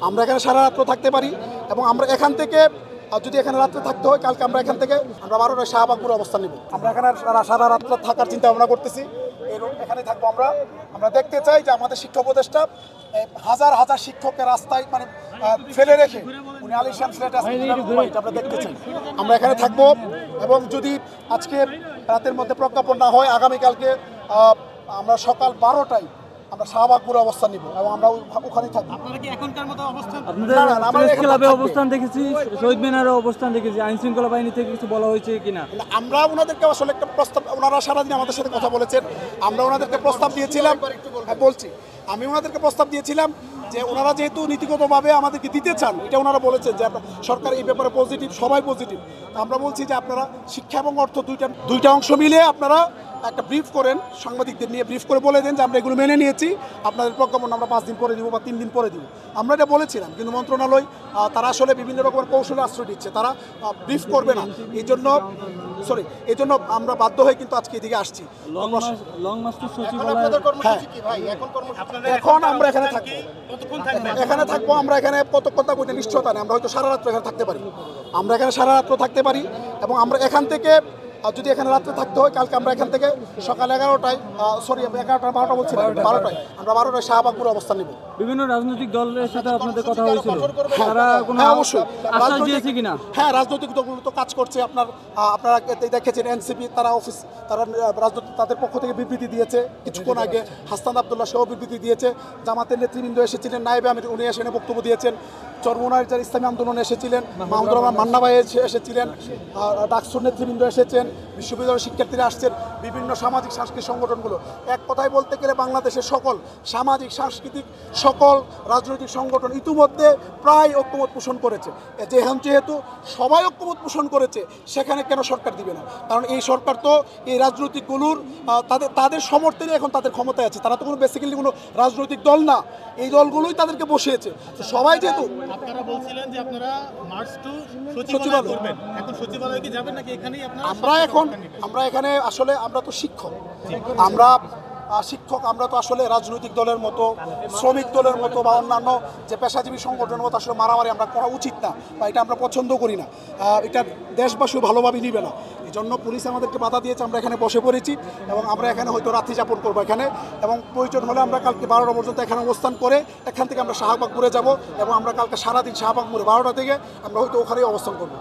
আমরা এখানে সারা রাত্র থাকতে পারি এবং আমরা এখান থেকে যদি এখানে রাত্রে থাকতে হয় কালকে আমরা এখান থেকে আমরা 12টায় শাহবাগপুরে অবস্থান নিব। আমরা এখানে সারা রাত্র থাকার চিন্তা ভাবনা করতেছি। এখানে থাকবো আমরা দেখতে চাই যে আমাদের শিক্ষা উপদেষ্টা হাজার হাজার শিক্ষককে রাস্তায় মানে ফেলে রেখে উনি আলিশান ফ্ল্যাটে আমরা দেখতে চাই। আমরা এখানে থাকবো এবং যদি আজকে রাতের মধ্যে প্রজ্ঞাপন না হয় আগামীকালকে আমরা সকাল 12টায় আমরা শাহবাগপুরে অবস্থান নিব এবং আমরা ওখানেই থাকবো। আপনারা কি এখনকার মতো অবস্থান? প্রেস ক্লাবে অবস্থান দেখেছি, শহীদ মিনারে অবস্থান দেখেছি, আইন শৃঙ্খলা বাহিনী থেকে কিছু বলা হয়েছে কিনা? আমরা ওনাদেরকে আসলে একটা প্রস্তাব, ওনারা সারাদিন আমাদের সাথে কথা বলেছেন, আমরা ওনাদেরকে প্রস্তাব দিয়েছিলাম। বলছি আমি ওনাদেরকে প্রস্তাব দিয়েছিলাম যে ওনারা যেহেতু নীতিগতভাবে আমাদেরকে দিতে চান, এটা ওনারা বলেছেন যে সরকার এই ব্যাপারে পজিটিভ, সবাই পজিটিভ। আমরা বলছি যে আপনারা শিক্ষা এবং অর্থ দুইটা অংশ মিলে আপনারা একটা ব্রিফ করেন, সাংবাদিকদের নিয়ে ব্রিফ করে বলে দেন যে আমরা এগুলো মেনে নিয়েছি, আপনাদের প্রজ্ঞাপন আমরা 5 দিন পরে দিব বা 3 দিন পরে দিব। আমরা এটা বলেছিলাম, কিন্তু মন্ত্রণালয় তারা আসলে বিভিন্ন রকমের কৌশলে আশ্রয় দিচ্ছে, তারা ব্রিফ করবে না। এই জন্য আমরা বাধ্য হয়ে কিন্তু আজকে এদিকে আসছি। এখন আমরা এখানে থাকবো আমরা এখানে কতক্ষণ থাকবো এটা নিশ্চয়তা নেই। আমরা হয়তো সারা রাত্র এখানে থাকতে পারি, আমরা এখানে সারা রাত্র থাকতে পারি এবং আমরা এখান থেকে যদি এখানে রাত্রে থাকতে হয় কালকে আমরা এখান থেকে সকাল 11টায় 12টা বলছি 12টায় আমরা 12টায় শাহবাগপুরে অবস্থান নিব। বিভিন্ন রাজনৈতিক দলের সাথে আপনাদের কথা হয়েছিল, তারা কোনো অবশ্যই আশ্বাস দিয়েছে কিনা? হ্যাঁ, রাজনৈতিক দলগুলো তো কাজ করছে। আপনারা দেখেছেন এনসিপি তারা রাজনৈতিক তাদের পক্ষ থেকে বিবৃতি দিয়েছে কিছুক্ষণ আগে। হাসান আব্দুল্লাহ সহ বিবৃতি দিয়েছে। জামাতের নেতৃবৃন্দ এসেছিলেন, নায়েবে আমির উনি এসে বক্তব্য দিয়েছেন। চরমোনার যারা ইসলামী আন্দোলনে এসেছিলেন, মাহমুদুর রহমান মান্না ভাই এসেছিলেন, ডাকসুর নেতৃবৃন্দ এসেছেন, বিশ্ববিদ্যালয়ের শিক্ষার্থীরা আসছেন, বিভিন্ন সামাজিক সাংস্কৃতিক সংগঠনগুলো। এক কথায় বলতে গেলে বাংলাদেশের সকল সামাজিক সাংস্কৃতিক সকল রাজনৈতিক সংগঠন ইতিমধ্যে প্রায় ঐক্যমত পোষণ করেছে। যেহেতু সবাই ঐক্যমত পোষণ করেছে, সেখানে কেন সরকার দিবে না? কারণ এই সরকার তো এই রাজনৈতিকগুলোর তাদের সমর্থনে এখন তাদের ক্ষমতায় আছে। তারা তো কোনো বেসিক্যালি কোনো রাজনৈতিক দল না, এই দলগুলোই তাদেরকে বসিয়েছে। সবাই যেহেতু আপনারা বলছিলেন যে আপনারা মার্চ টু সচিবালয় করবেন, এখন সচিবালয়ে কি যাবেন নাকি এখানেই আপনারা? আমরা এখানে আসলে আমরা তো শিক্ষক, আমরা তো আসলে রাজনৈতিক দলের মতো, শ্রমিক দলের মতো বা অন্যান্য যে পেশাজীবী সংগঠনের মতো আসলে মারামারি আমরা করা উচিত না, বা এটা আমরা পছন্দ করি না। এটা দেশবাসীও ভালোভাবে নিবে না। এই জন্য পুলিশ আমাদেরকে বাধা দিয়েছে, আমরা এখানে বসে পড়েছি এবং আমরা এখানে হয়তো রাত্রি যাপন করবো এখানে, এবং প্রয়োজন হলে আমরা কালকে 12টা পর্যন্ত এখানে অবস্থান করে এখান থেকে আমরা শাহবাগপুরে যাব এবং আমরা কালকে সারাদিন শাহবাগপুরে 12টা থেকে আমরা হয়তো ওখানেই অবস্থান করবো।